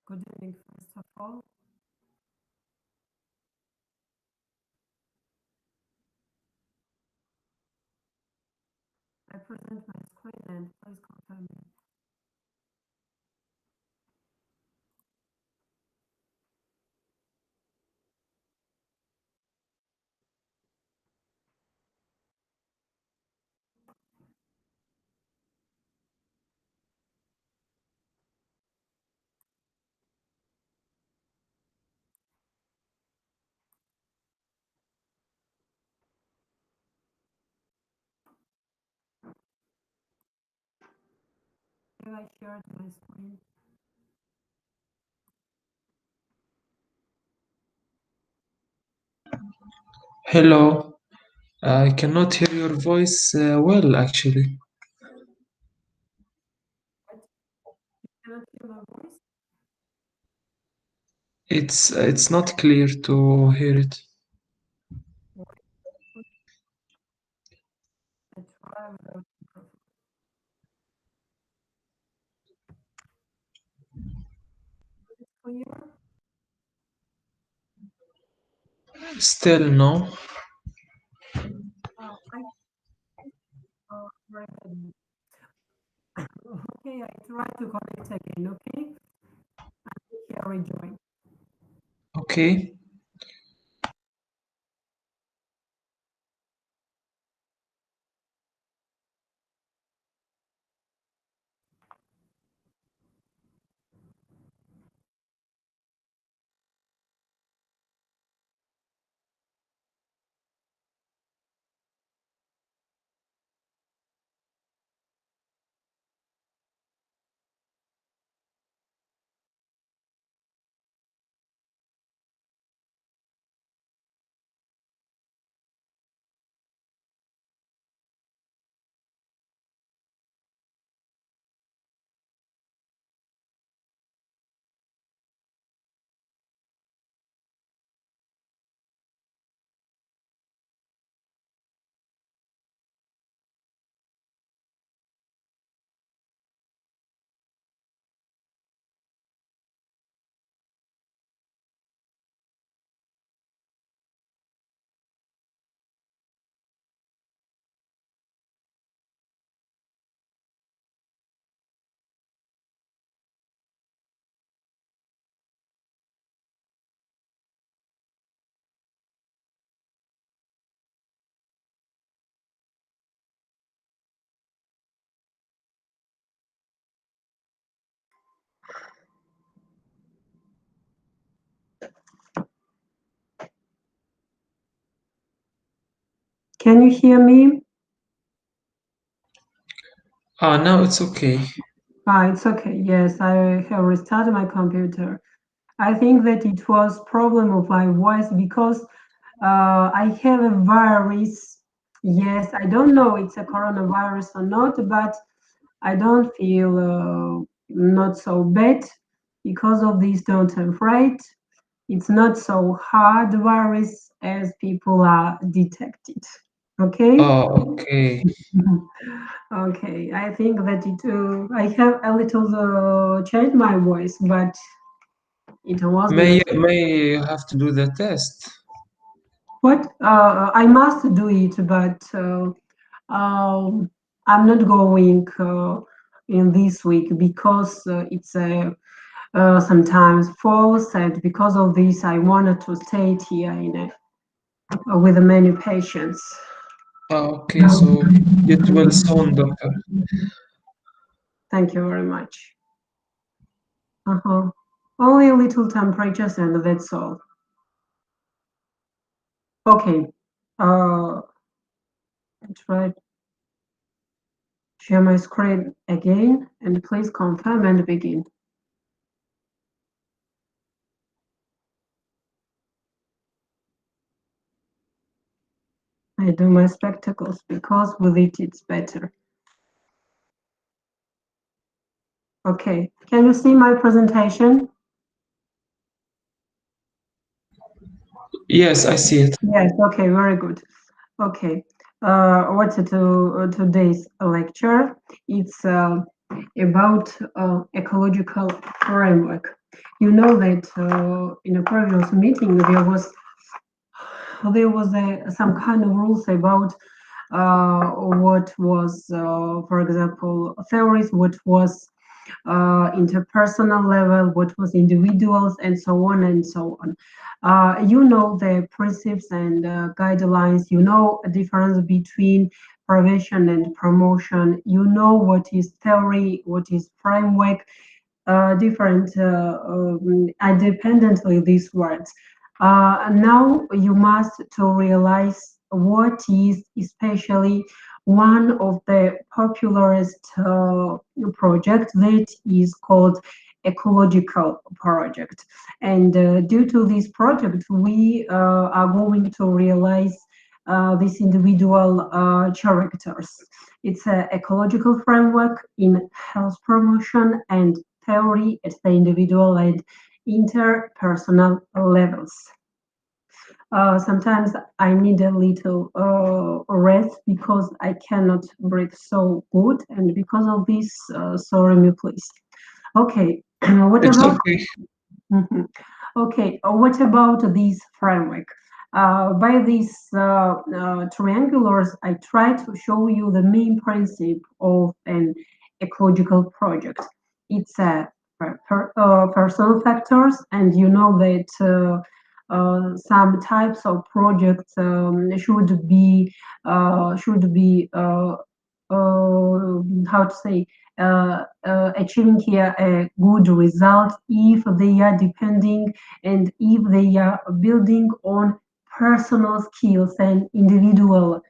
Good evening, first of all. I present my screen and please confirm it. Have I shared my screen? Hello, I cannot hear your voice well actually. What? You cannot hear my voice? It's not clear to hear it. Why? I try without microphone. Is it clear? Still no. I read. Okay, I try to connect again, okay? Here rejoin. Okay. Can you hear me? Now it's okay. It's okay. Yes, I have restarted my computer. I think that it was problem of my voice because I have a virus. Yes, I don't know it's a coronavirus or not, but I don't feel not so bad because of this. Don't afraid. It's not so hard virus as people are detected. Okay. Okay. Okay. I think that it. I have a little changed my voice, but it was not. May you have to do the test? What I must do it, but I'm not going in this week because it's sometimes false, and because of this, I wanted to stay here with many patients. Okay, so it will sound, doctor. Thank you very much. Uh-huh. Only a little temperatures, and that's all. Okay. Try share my screen again, and please confirm and begin. I do my spectacles because with it it's better. Okay, can you see my presentation? Yes, I see it. Yes, okay, very good. Okay, what's today's lecture? It's about ecological framework. You know that in a previous meeting there was some kind of rules about what was, for example, theories, what was interpersonal level, what was individuals, and so on and so on. You know the principles and guidelines. You know a difference between prevention and promotion. You know what is theory, what is framework, different independently these words. Now you must to realize what is especially one of the popularest project that is called ecological project. And due to this project, we are going to realize these individual characters. It's an ecological framework in health promotion and theory at the individual and interpersonal levels. Sometimes I need a little rest because I cannot breathe so good, and because of this, sorry me please. Okay, what It's about okay. Mhm. Okay, what about this framework? By these triangulars, I try to show you the main principle of an ecological project. It's personal factors, and you know that some types of projects how to say, achieving here a good result if they are depending and if they are building on personal skills and individual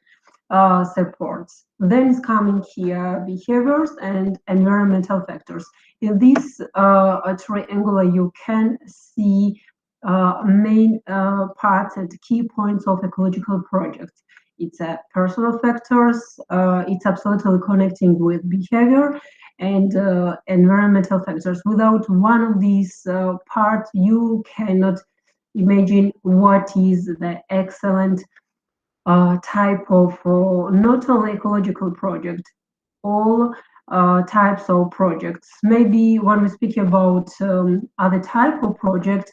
supports. Then is coming here behaviors and environmental factors. In this triangle, you can see main parts and key points of ecological projects. It's personal factors, it's absolutely connecting with behavior and environmental factors. Without one of these parts, you cannot imagine what is the excellent type of not only ecological project, all types of projects. Maybe when we speak about other type of project,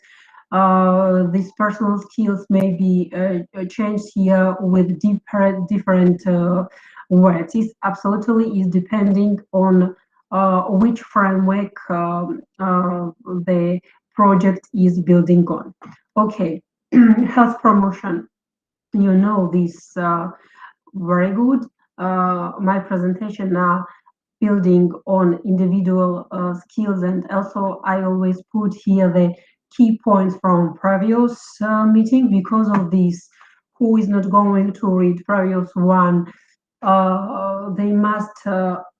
these personal skills may be changed here with different words. It absolutely is depending on which framework the project is building on. Okay, health promotion. You know this very good. My presentation now building on individual skills, and also I always put here the key points from previous meeting. Because of this, who is not going to read previous one, they must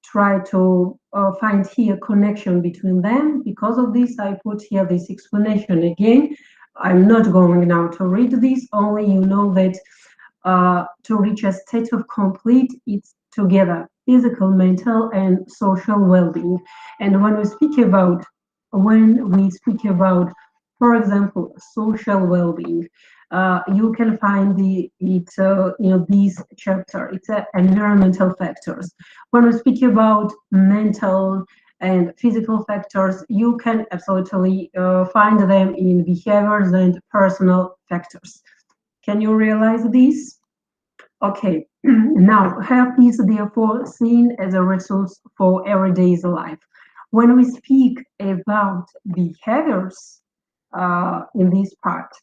try to find here connection between them. Because of this, I put here this explanation again. I'm not going now to read this, only you know that to reach a state of complete, it's together physical, mental, and social well-being. And when we speak about, for example, social well-being, you can find this chapter. It's environmental factors. When we speak about mental and physical factors, you can absolutely find them in behaviors and personal factors. Can you realize this? Okay, now health is therefore seen as a resource for everyday life. When we speak about behaviors in this part,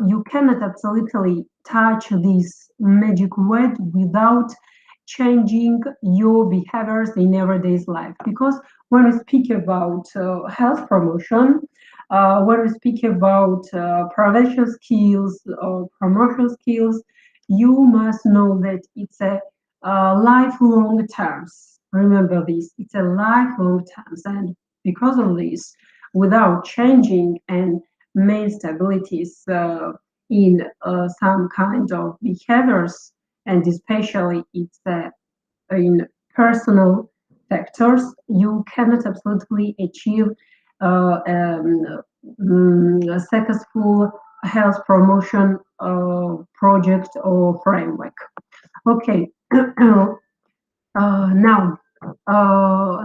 you cannot absolutely touch this magic word without changing your behaviors in everyday life. Because when we speak about health promotion, when we speak about prevention skills or promotion skills, you must know that it's a lifelong terms. Remember this, it's a lifelong terms. And because of this, without changing and main stabilities in some kind of behaviors, and especially it's in personal factors, you cannot absolutely achieve a successful health promotion project or framework. Okay, now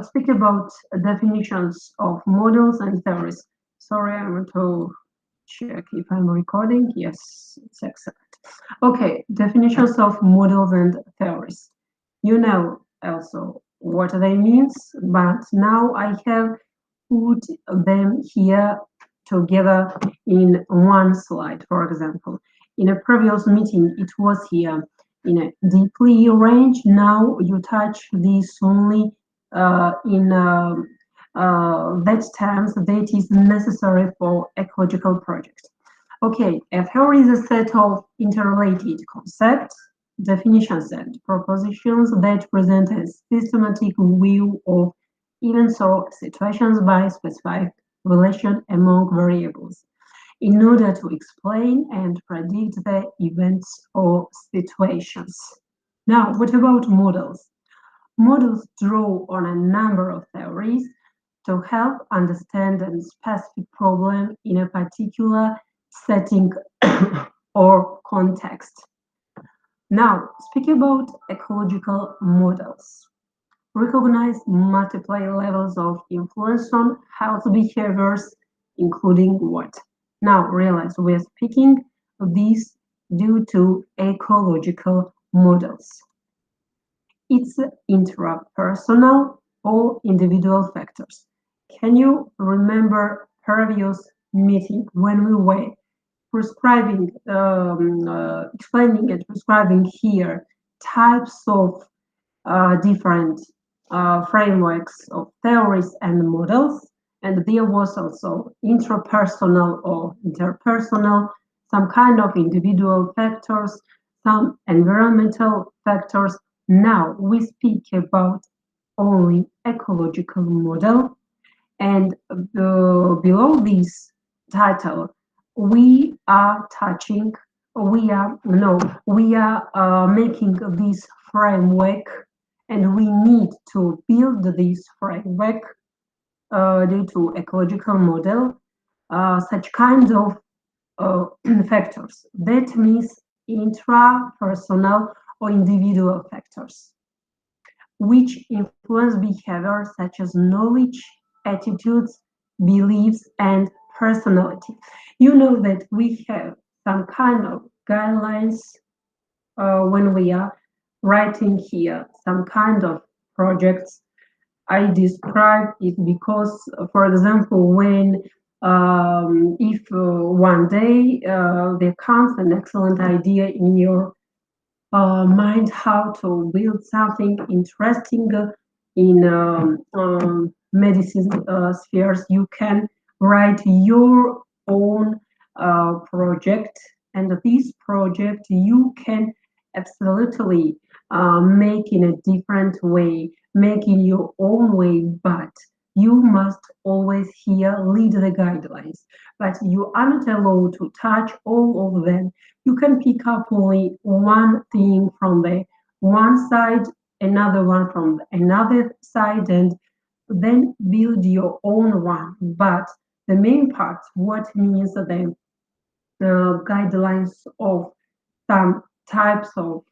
speak about definitions of models and theories. sorry, I want to check if I'm recording. Yes, it's excellent. Okay, definitions of models and theories. You know also what they mean, but now I have put them here together in one slide, for example. In a previous meeting, it was here in a deeply range. Now you touch this only in that terms that is necessary for ecological projects. Okay, a theory is a set of interrelated concepts, definitions, and propositions that present a systematic view of events or situations by specified relation among variables in order to explain and predict the events or situations. Now, what about models? Models draw on a number of theories to help understand a specific problem in a particular setting or context. Now, speaking about ecological models, recognize multiple levels of influence on health behaviors, including what? Now, realize we are speaking of these due to ecological models. It's intrapersonal or individual factors. Can you remember previous meeting when we were prescribing, explaining and prescribing here types of different frameworks of theories and models, and there was also intrapersonal or interpersonal, some kind of individual factors, some environmental factors. Now we speak about only ecological model, and below this title, we are touching, we are no, we are making this framework, and we need to build this framework due to ecological model, such kind of uh, factors. That means intrapersonal or individual factors which influence behavior such as knowledge, attitudes, beliefs, and personality. You know that we have some kind of guidelines when we are writing here some kind of projects. I describe it because, for example, when if one day there comes an excellent idea in your mind how to build something interesting in medicine spheres, you can write your own project, and this project you can absolutely make in a different way, make in your own way, but you must always here lead the guidelines. But you are not allowed to touch all of them. You can pick up only one thing from the one side, another one from another side, and then build your own one. But the main part, what means the guidelines of some types of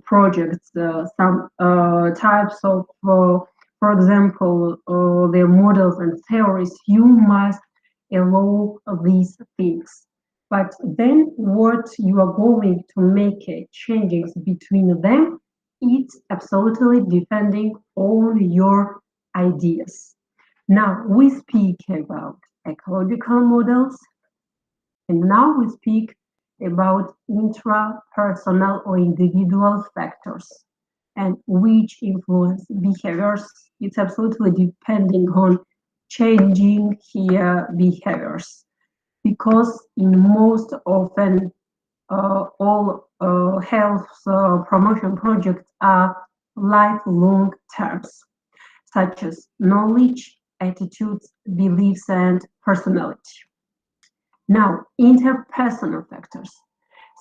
projects, some types of, for example, the models and theories, you must allow these things. But then what you are going to make changes between them, it's absolutely depending on your ideas. Now we speak about ecological models, and now we speak about intrapersonal or individual factors and which influence behaviors. It's absolutely depending on changing here behaviors because in most often all health promotion projects are lifelong terms, such as knowledge, attitudes, beliefs, and personality. Now, interpersonal factors,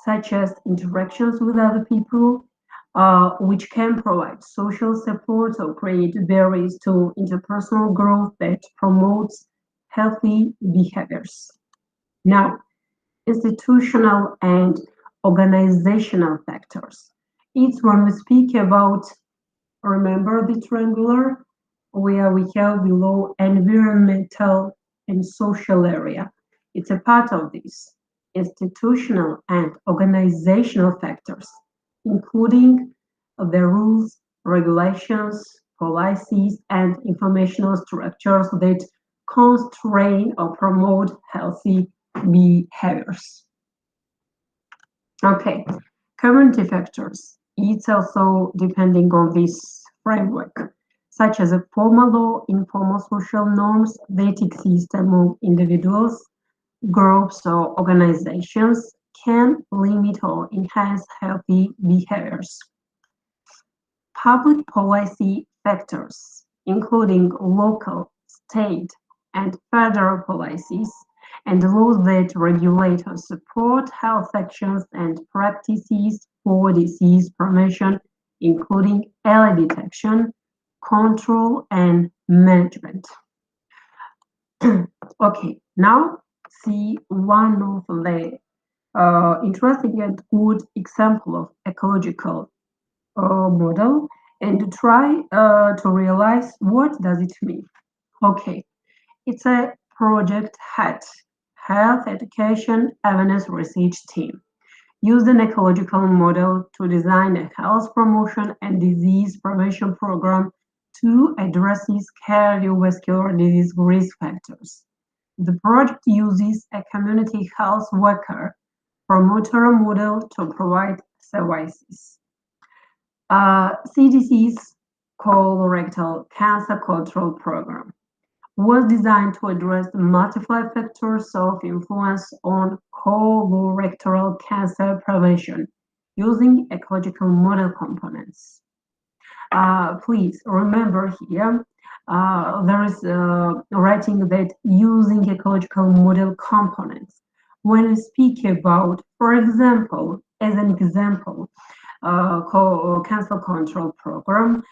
such as interactions with other people, which can provide social support or create barriers to interpersonal growth that promotes healthy behaviors. Now, institutional and organizational factors. It's when we speak about, remember the triangular, where we have below environmental and social area. It's a part of this institutional and organizational factors, including the rules, regulations, policies, and informational structures that constrain or promote healthy behaviors. Okay, community factors. It's also depending on this framework, such as a formal law, informal social norms that exist among individuals, groups, or organizations can limit or enhance healthy behaviors. Public policy factors, including local, state, and federal policies, and laws that regulate or support health actions and practices for disease prevention, including early detection, control, and management. Okay, now see one of the interesting and good example of ecological model and try to realize what does it mean. Okay, it's a project HAT, Health Education Awareness Research Team. Used an ecological model to design a health promotion and disease prevention program to address cardiovascular disease risk factors. The project uses a community health worker promoter model to provide services. CDC's colorectal cancer control program was designed to address the multiple factors of influence on colorectal cancer prevention using ecological model components. Please remember here, there is writing that using ecological model components. When we speak about, for example, as an example, cancer control program,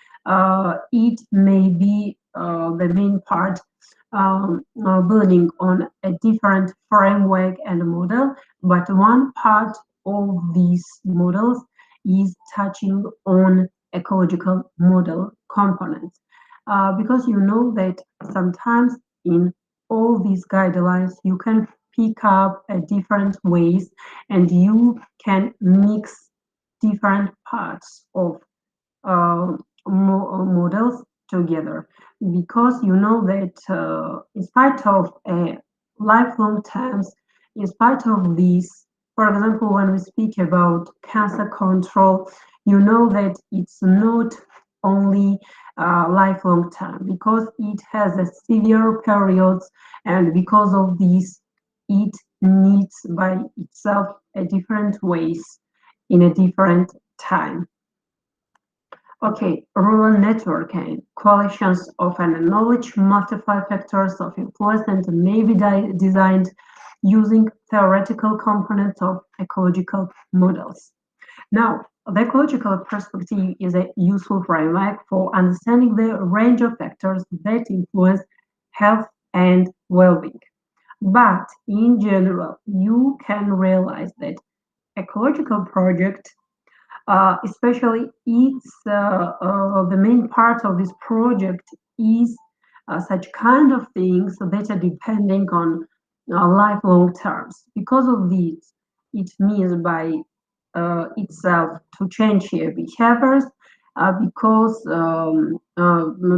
it may be the main part building on a different framework and model, but one part of these models is touching on ecological model components. Because you know that sometimes in all these guidelines you can pick up different ways and you can mix different parts of models together, because you know that in spite of lifelong terms, in spite of these, for example, when we speak about cancer control, you know that it's not only lifelong term, because it has a severe periods, and because of this, it needs by itself a different ways in a different time. Okay, rural network and coalitions often acknowledge multiple factors of influence and may be designed using theoretical components of ecological models. Now, the ecological perspective is a useful framework for understanding the range of factors that influence health and well-being. But in general, you can realize that ecological project, especially it's the main part of this project is such kind of things that are depending on lifelong terms. Because of this, it means by itself to change behaviors, because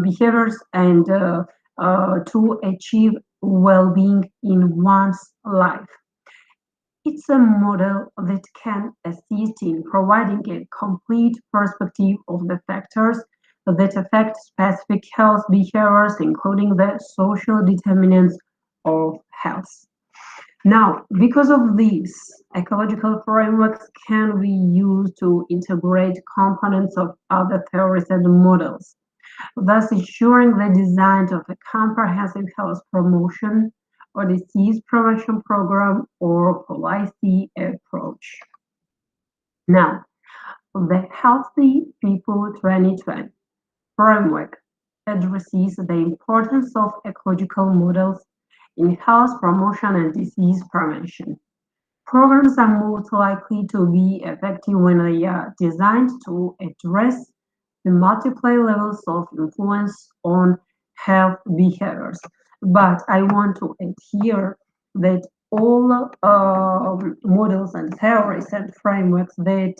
behaviors and to achieve well-being in one's life. It's a model that can assist in providing a complete perspective of the factors that affect specific health behaviors, including the social determinants of health. Now, because of these, ecological frameworks can be used to integrate components of other theories and models, thus ensuring the design of a comprehensive health promotion or disease prevention program or policy approach. Now, the Healthy People 2020 framework addresses the importance of ecological models in health promotion and disease prevention. Programs are most likely to be effective when they are designed to address the multiple levels of influence on health behaviors. But I want to add here that all models and theories and frameworks that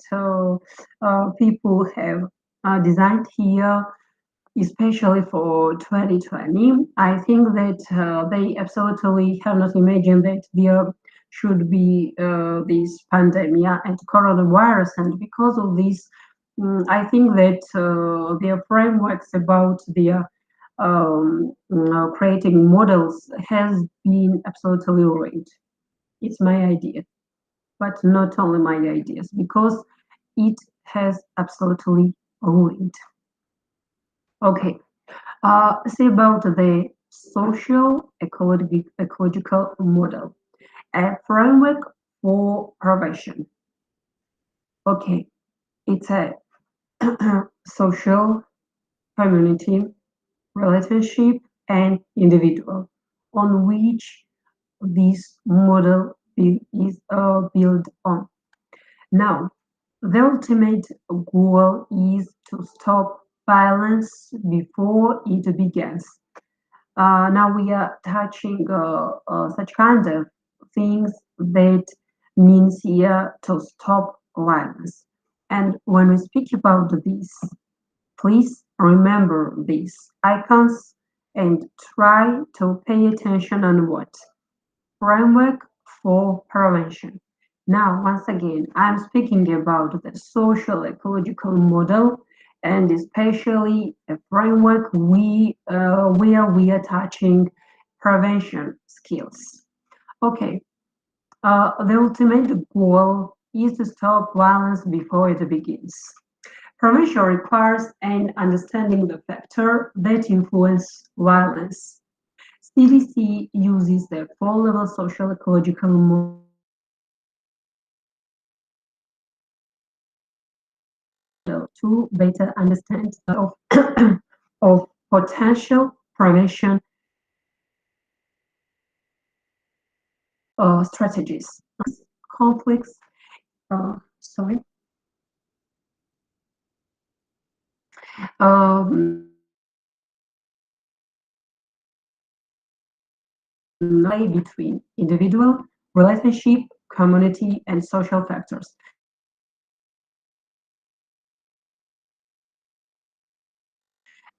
people have designed here, especially for 2020, I think that they absolutely have not imagined that there should be this pandemic and coronavirus. And because of this, I think that their frameworks about their creating models has been absolutely ruined. It's my idea, but not only my ideas, because it has absolutely ruined. Okay, say about the social ecological model, a framework for prevention. Okay, it's a social, community, relationship, and individual on which this model is built on. Now, the ultimate goal is to stop violence before it begins. Now we are touching such kind of things that means here to stop violence. And when we speak about this, please remember these icons and try to pay attention on what framework for prevention. Now, once again, I'm speaking about the social ecological model and especially a framework where we are touching prevention skills. Okay, the ultimate goal is to stop violence before it begins. Prevention requires an understanding the factor that influence violence. CBC uses the four-level social ecological model to better understand of potential prevention strategies. Conflicts, sorry, lay between individual, relationship, community, and social factors.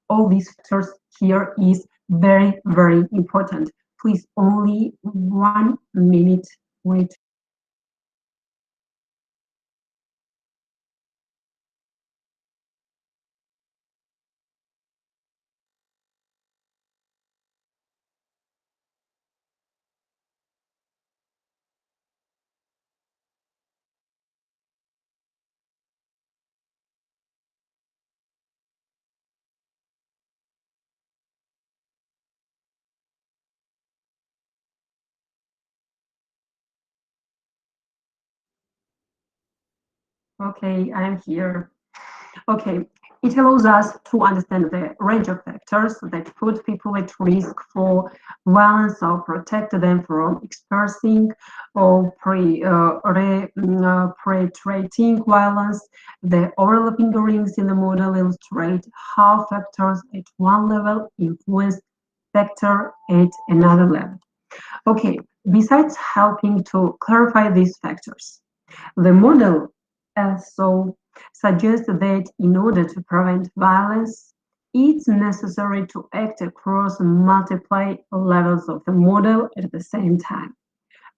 All these factors here is very, very important. Please, only 1 minute. Wait. Okay, I'm here. Okay, it allows us to understand the range of factors that put people at risk for violence or protect them from experiencing or perpetrating violence. The overlapping rings in the model illustrate how factors at one level influence factor at another level. Okay, besides helping to clarify these factors, the model also suggests that in order to prevent violence, it's necessary to act across multiple levels of the model at the same time.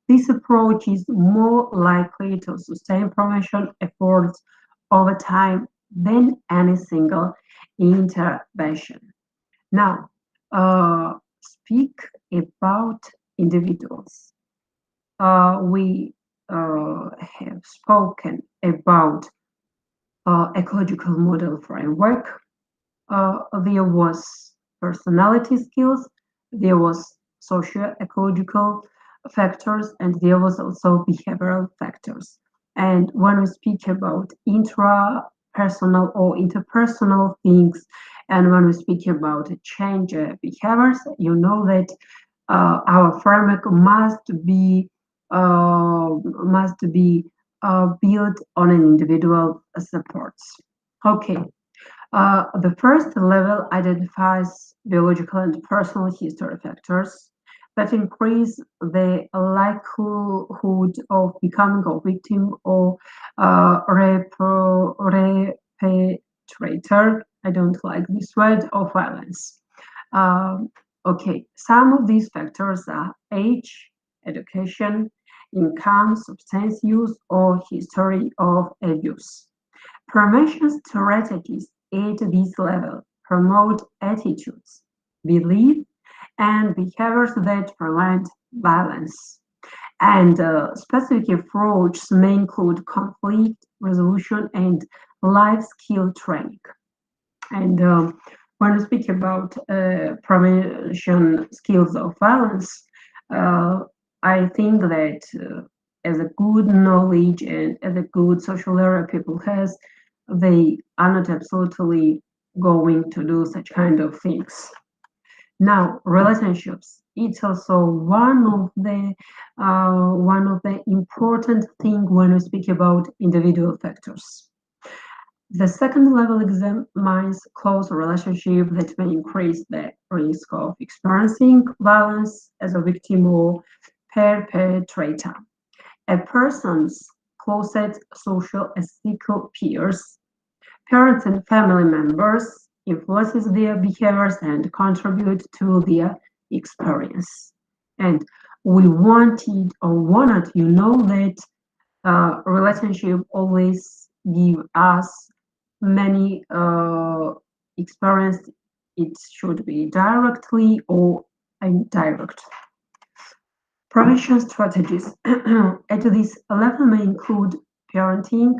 This approach is more likely to sustain prevention efforts over time than any single intervention. Now, speak about individuals. We have spoken about ecological model framework. There was personality skills, there was socio-ecological factors, and there was also behavioral factors. And when we speak about intrapersonal or interpersonal things, and when we speak about change behaviors, you know that our framework must be built on an individual supports. Okay, The first level identifies biological and personal history factors that increase the likelihood of becoming a victim or perpetrator. I don't like this word, of violence. Um, okay, some of these factors are age, education, income, substance use, or history of abuse. Prevention strategies at this level promote attitudes, beliefs, and behaviors that prevent violence. And specific approaches may include conflict resolution and life skill training. And when we speak about prevention skills of violence, uh, I think that as a good knowledge and as a good social area people has, they are not absolutely going to do such kind of things. Now, relationships. It's also one of the important thing when we speak about individual factors. The second level examines close relationship that may increase the risk of experiencing violence as a victim or perpetrator. A person's closest social and ethical peers, parents and family members influences their behaviors and contribute to their experience. And we wanted or wanted you know that relationship always give us many experience. It should be directly or indirect. Prevention strategies at this level may include parenting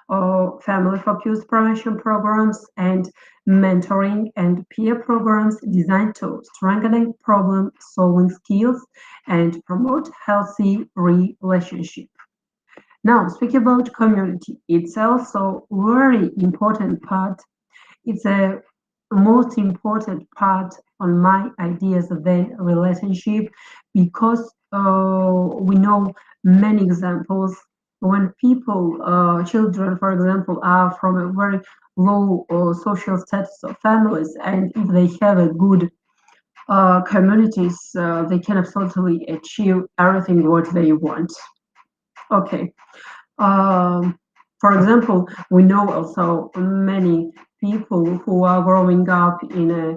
or family-focused prevention programs and mentoring and peer programs designed to strengthen problem-solving skills and promote healthy relationships. Now, speaking about community, it's also very important part. It's a most important part on my ideas than relationship because we know many examples when people, children, for example, are from a very low social status of families, and if they have a good communities, they can absolutely achieve everything what they want. Okay. Um, for example, we know also many people who are growing up in a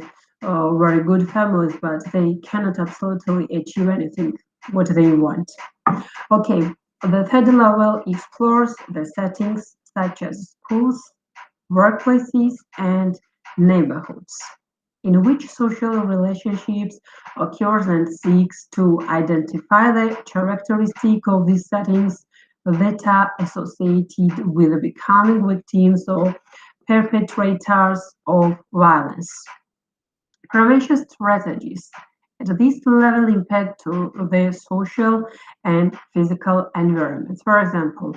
very good families, but they cannot absolutely achieve anything what they want. Okay, the third level explores the settings such as schools, workplaces, and neighborhoods, in which social relationships occurs and seeks to identify the characteristic of these settings that are associated with becoming victims or perpetrators of violence. Prevention strategies at this level impact to the social and physical environments. For example,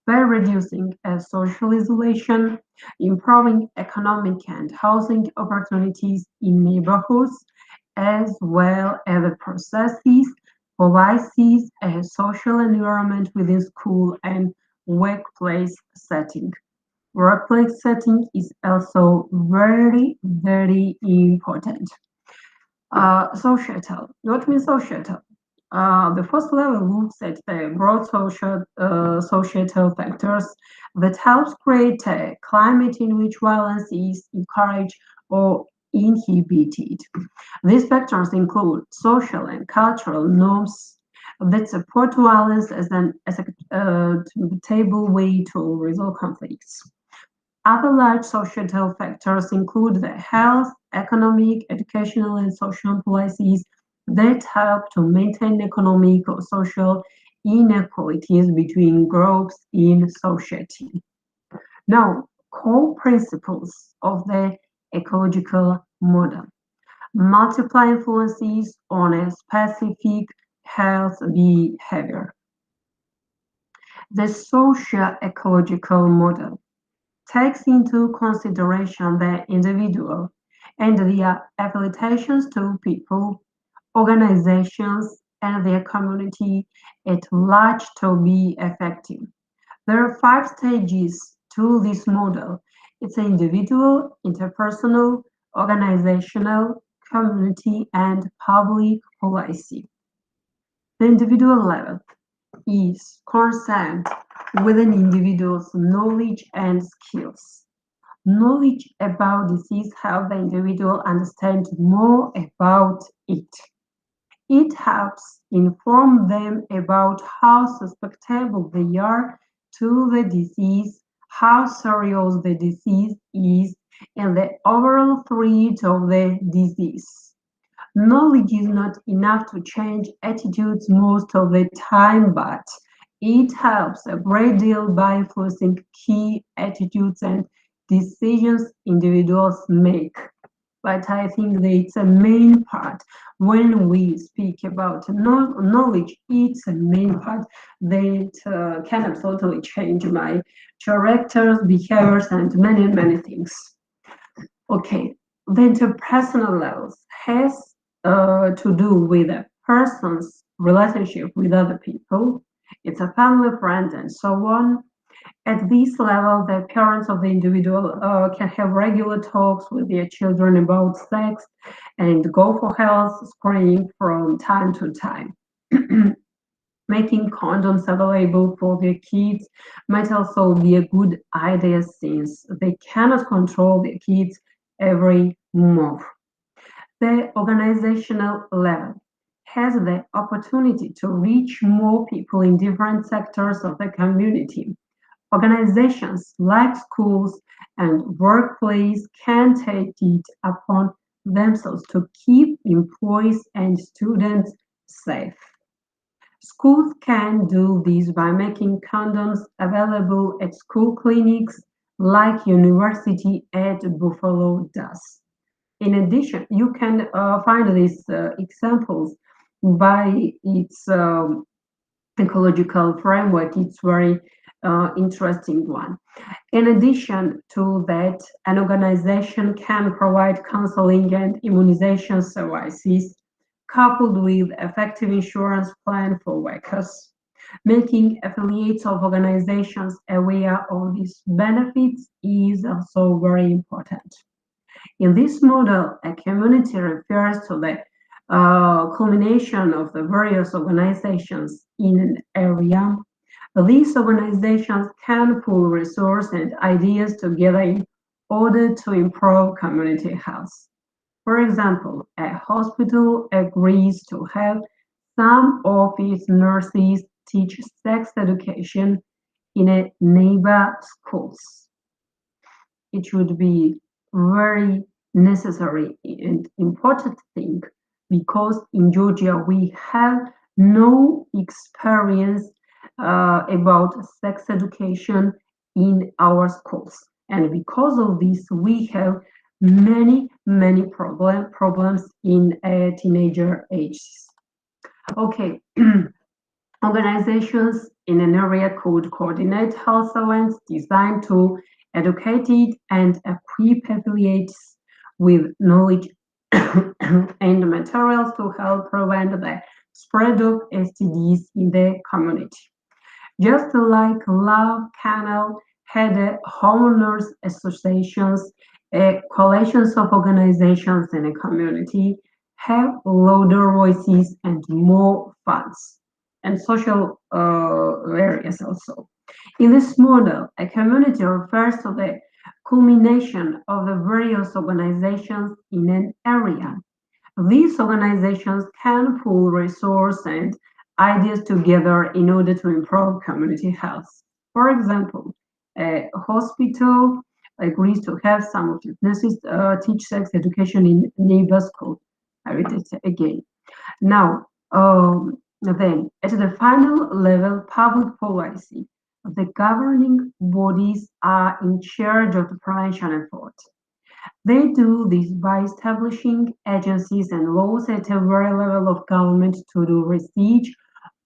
by reducing social isolation, improving economic and housing opportunities in neighborhoods, as well as the processes, policies, a social environment within school and workplace setting. Workplace setting is also very, very important. Societal. What means societal? The first level looks at the broad societal factors that helps create a climate in which violence is encouraged or inhibited. These factors include social and cultural norms that support violence as a table way to resolve conflicts. Other large societal factors include the health, economic, educational, and social policies that help to maintain economic or social inequalities between groups in society. Now, core principles of the ecological model multiply influences on a specific health behavior. The social ecological model takes into consideration the individual and their affiliations to people, organizations, and their community at large to be effective. There are five stages to this model, It's individual, interpersonal, organizational, community, and public policy. The individual level is concerned with an individual's knowledge and skills. Knowledge about disease helps the individual understand more about it. It helps inform them about how susceptible they are to the disease, how serious the disease is, and the overall threat of the disease. Knowledge is not enough to change attitudes most of the time, but it helps a great deal by influencing key attitudes and decisions individuals make. But I think that it's a main part when we speak about knowledge. It's a main part that can absolutely change my characters, behaviors, and many things. Okay, the interpersonal levels has to do with a person's relationship with other people. It's a family, friend, and so on. At this level, the parents of the individual can have regular talks with their children about sex and go for health screening from time to time. Making condoms available for their kids might also be a good idea since they cannot control their kids every move. The organizational level has the opportunity to reach more people in different sectors of the community. Organizations like schools and workplaces can take it upon themselves to keep employees and students safe. Schools can do this by making condoms available at school clinics like University at Buffalo does. In addition, you can find these examples by its ecological framework. It's very interesting one. In addition to that, an organization can provide counseling and immunization services coupled with effective insurance plan for workers. Making affiliates of organizations aware of these benefits is also very important. In this model, a community refers to the culmination of the various organizations in an area. These organizations can pool resources and ideas together in order to improve community health. For example, a hospital agrees to have some of its nurses teach sex education in a neighbor schools. It should be very necessary and important thing because in Georgia we have no experience about sex education in our schools, and because of this we have many problems in teenager ages. Okay. Organizations in an area could coordinate health events designed to educate it and equip affiliates with knowledge and materials to help prevent the spread of STDs in the community. Just like Love Canal had homeowners associations, coalitions of organizations in a community have louder voices and more funds, and social areas also. In this model, a community refers to the culmination of the various organizations in an area. These organizations can pool resources and ideas together in order to improve community health. For example, a hospital agrees to have some of its nurses teach sex education in neighbor school. I read it again. Now, then, at the final level, public policy. The governing bodies are in charge of the prevention effort. They do this by establishing agencies and laws at every level of government to do research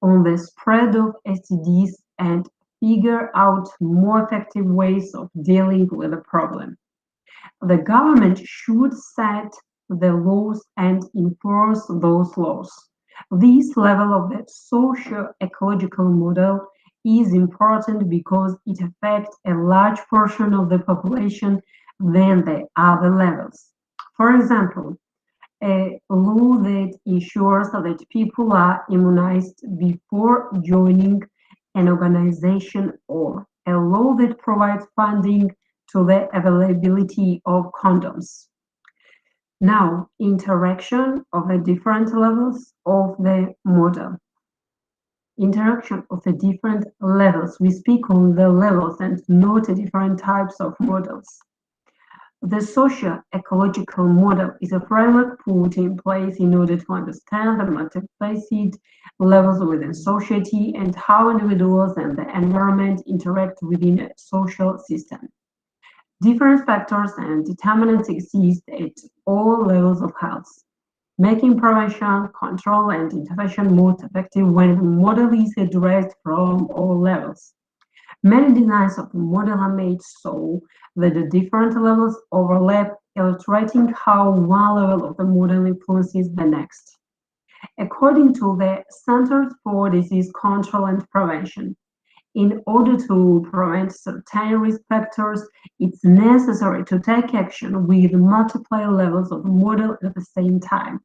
on the spread of STDs and figure out more effective ways of dealing with the problem. The government should set the laws and enforce those laws. This level of the socio-ecological model is important because it affects a large portion of the population than the other levels. For example, a law that ensures that people are immunized before joining an organization, or a law that provides funding to the availability of condoms. Now, interaction of the different levels of the model. Interaction of the different levels. We speak on the levels and not the different types of models. The socio-ecological model is a framework put in place in order to understand the multifaceted levels within society and how individuals and the environment interact within a social system. Different factors and determinants exist at all levels of health, making prevention, control, and intervention most effective when the model is addressed from all levels. Many designs of the model are made so that the different levels overlap, illustrating how one level of the model influences the next. According to the Centers for Disease Control and Prevention, in order to prevent certain risk factors, it's necessary to take action with multiple levels of the model at the same time.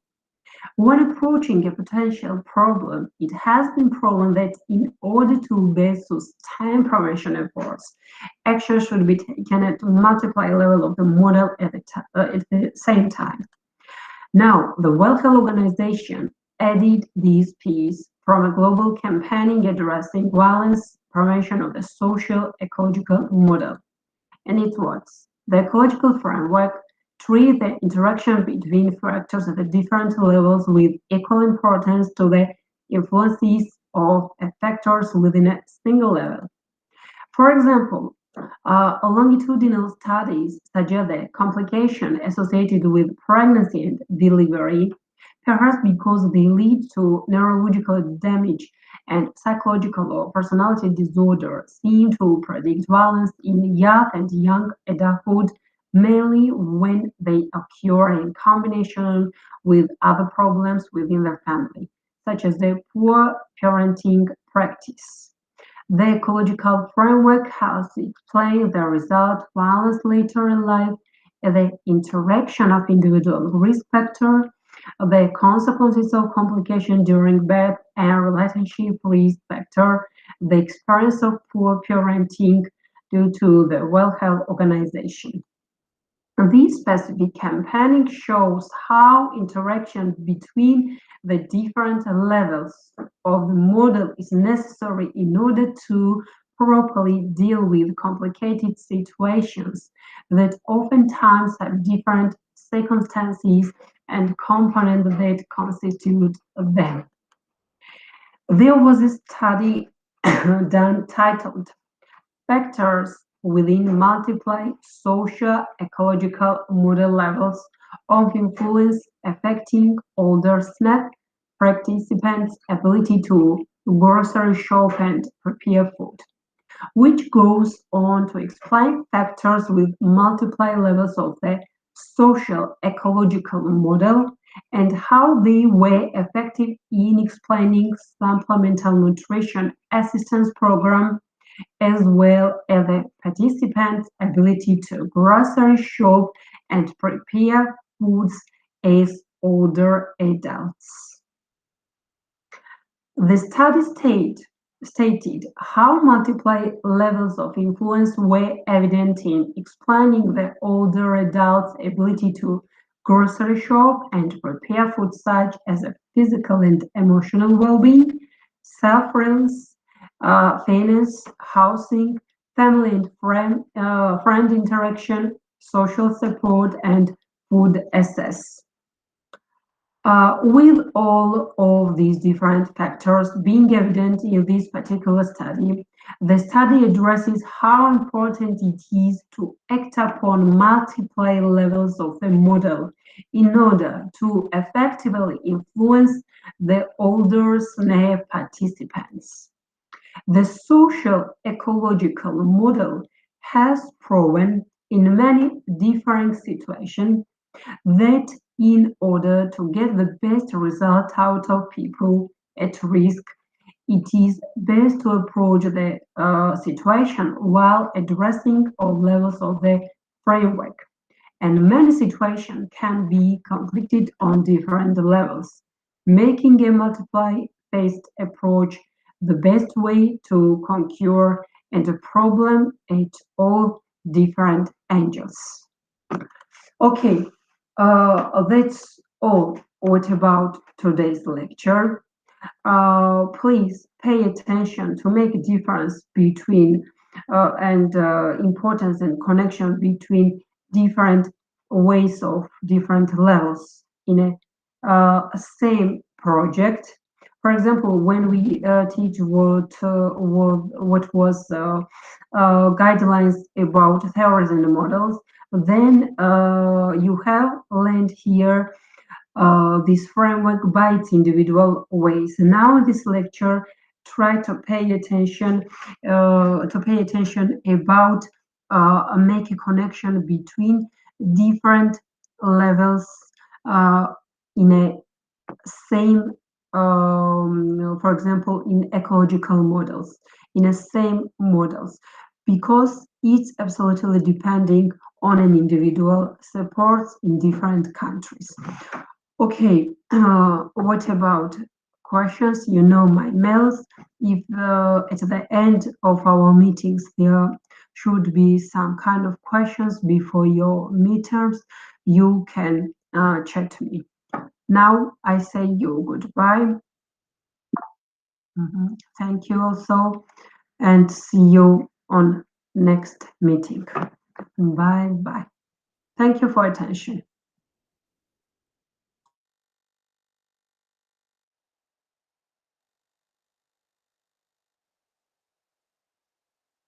When approaching a potential problem, it has been proven that in order to best sustain prevention efforts, action should be taken at multiple levels of the model at the same time. Now, the World Health Organization added this piece from a global campaign addressing violence prevention of the social ecological model. And it was the ecological framework treat the interaction between factors at the different levels with equal importance to the influences of factors within a single level. For example, longitudinal studies suggest that complications associated with pregnancy and delivery, perhaps because they lead to neurological damage and psychological or personality disorder, seem to predict violence in youth and young adulthood, mainly when they occur in combination with other problems within the family, such as the poor parenting practice. The ecological framework helps explain the result violence later in life, the interaction of individual risk factors, the consequences of complication during birth and relationship risk factor, the experience of poor parenting due to the World Health Organization. This specific campaign shows how interaction between the different levels of the model is necessary in order to properly deal with complicated situations that oftentimes have different circumstances and components that constitute them. There was a study done titled Factors within multiple socio-ecological model levels of influence affecting older SNAP participants' ability to grocery shop and prepare food, which goes on to explain factors with multiple levels of the social ecological model and how they were effective in explaining supplemental nutrition assistance program as well as the participants' ability to grocery shop and prepare foods as older adults. The study stated how multiple levels of influence were evident in explaining the older adults' ability to grocery shop and prepare food, such as a physical and emotional well-being, self-reliance, finance, housing, family and friend interaction, social support, and food access. With all of these different factors being evident in this particular study, the study addresses how important it is to act upon multiple levels of the model in order to effectively influence the older SNAP participants. The social ecological model has proven in many different situations that in order to get the best result out of people at risk, it is best to approach the situation while addressing all levels of the framework. And many situations can be completed on different levels, making a multiple-phased approach the best way to conquer and a problem at all different angles. Okay, that's all. What about today's lecture? Please pay attention to make a difference between and importance and connection between different ways of different levels in a same project. For example, when we teach what was guidelines about theories and models, then you have learned here this framework by its individual ways. Now in this lecture, try to pay attention about make a connection between different levels uh, in a same, for example, in ecological models, in a same models, because it's absolutely depending on an individual supports in different countries. Okay, what about questions? You know my mails. If at the end of our meetings there should be some kind of questions before your midterms, you can chat me. Now I say you goodbye. Thank you also, and see you on next meeting. Bye bye. Thank you for attention.